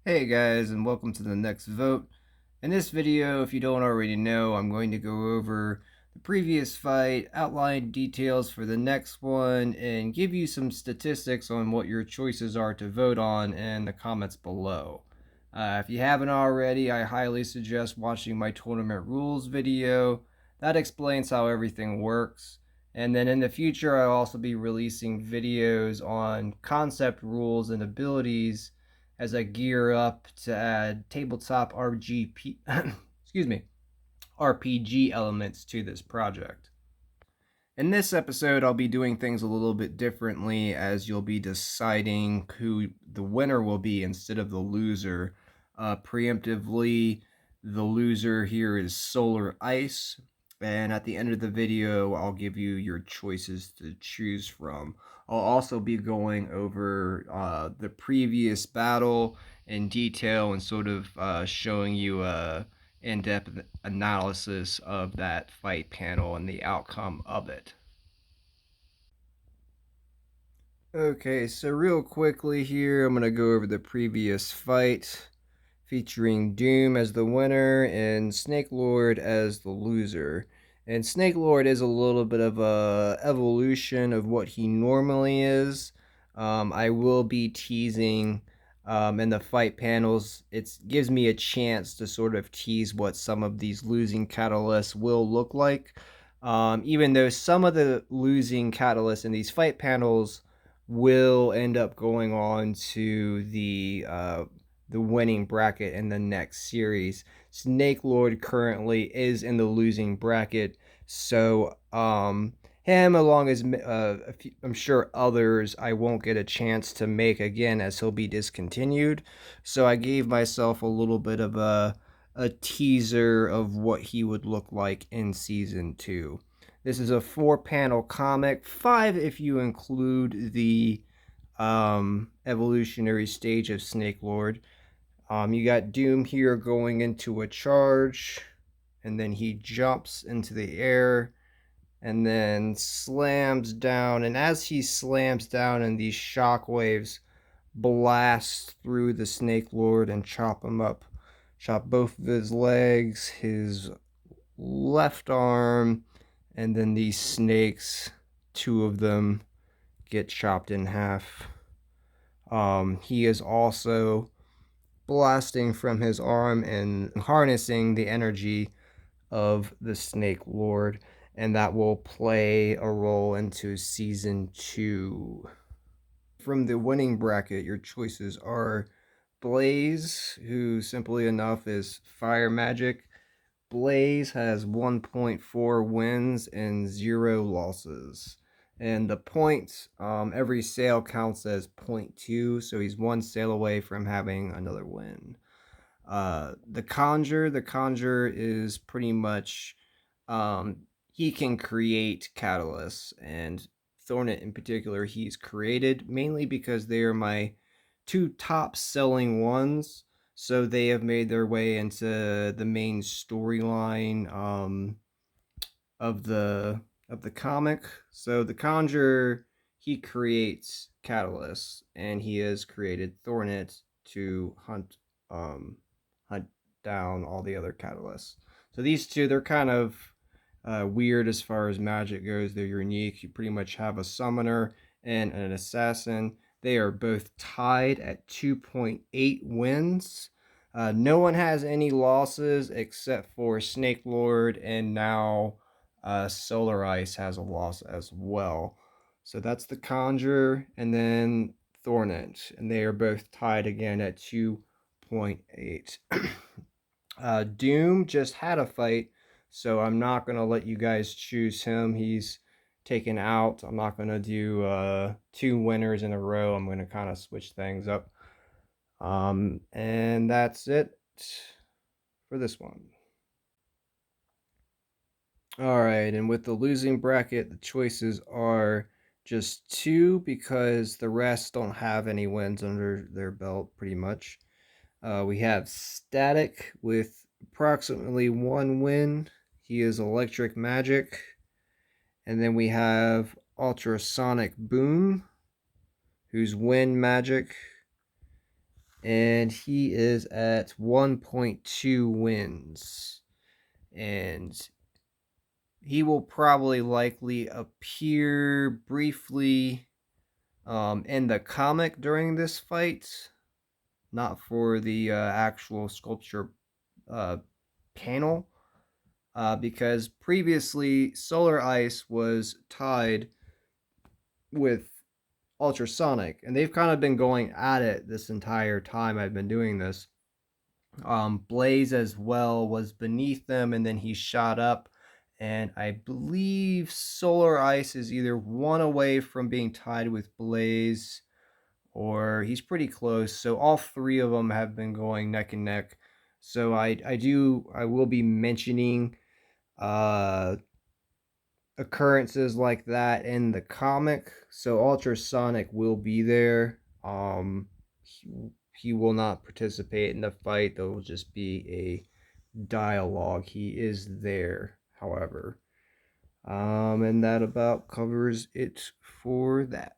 Hey guys, and welcome to the next vote. In this video, if you don't already know, I'm going to go over the previous fight, outline details for the next one, and give you some statistics on what your choices are to vote on in the comments below. If you haven't already, I highly suggest watching my tournament rules video. That explains how everything works. And then in the future, I'll also be releasing videos on concept rules and abilities as I gear up to add tabletop RGP, excuse me, RPG elements to this project. In this episode, I'll be doing things a little bit differently as you'll be deciding who the winner will be instead of the loser. Preemptively, the loser here is Solar Ice, and at the end of the video, I'll give you your choices to choose from. I'll also be going over the previous battle in detail and sort of showing you a in-depth analysis of that fight panel and the outcome of it. Okay, so real quickly here, I'm going to go over the previous fight featuring Doom as the winner and Snake Lord as the loser. And Snake Lord is a little bit of a evolution of what he normally is. I will be teasing in the fight panels. It gives me a chance to sort of tease what some of these losing catalysts will look like. Even though some of the losing catalysts in these fight panels will end up going on to the winning bracket in the next series. Snake Lord currently is in the losing bracket, so him along as I'm sure others I won't get a chance to make again as he'll be discontinued. So I gave myself a little bit of a teaser of what he would look like in season 2. This is a 4-panel comic, 5 if you include the evolutionary stage of Snake Lord. You got Doom here going into a charge, and then he jumps into the air and then slams down. And as he slams down, and these shockwaves blast through the Snake Lord and chop him up, chop both of his legs, his left arm, and then these snakes, 2 of them, get chopped in half. He is also blasting from his arm and harnessing the energy of the Snake Lord, and that will play a role into season 2. From the winning bracket, your choices are Blaze, who simply enough is fire magic. Blaze has 1.4 wins and 0 losses. And the points, every sale counts as 0.2, so he's 1 sale away from having another win. The Conjure is pretty much, he can create catalysts, and Thornet in particular, he's created mainly because they are my 2 top selling ones. So they have made their way into the main storyline of the comic. So the Conjure, he creates catalysts, and he has created Thornet to hunt down all the other catalysts. So these two, they're kind of weird as far as magic goes. They're unique. You pretty much have a summoner and an assassin. They are both tied at 2.8 wins. No one has any losses except for Snake Lord, and now Solar Ice has a loss as well. So that's the Conjure, and then Thornet, and they are both tied again at 2.8. Doom just had a fight, so I'm not going to let you guys choose him. He's taken out. I'm not going to do 2 winners in a row. I'm going to kind of switch things up. And that's it for this one. All right, and with the losing bracket, the choices are just 2 because the rest don't have any wins under their belt, pretty much. We have Static with approximately 1 win. He is electric magic. And then we have Ultrasonic Boom, who's wind magic. and he is at 1.2 wins. And he will probably likely appear briefly in the comic during this fight, not for the actual sculpture panel, because previously Solar Ice was tied with Ultrasonic, and they've kind of been going at it this entire time I've been doing this. Blaze as well was beneath them, and then he shot up. And I believe Solar Ice is either one away from being tied with Blaze, or he's pretty close. So all three of them have been going neck and neck. So I will be mentioning uh, occurrences like that in the comic. So Ultrasonic will be there. He will not participate in the fight. There will just be a dialogue. He is there, however. And that about covers it for that.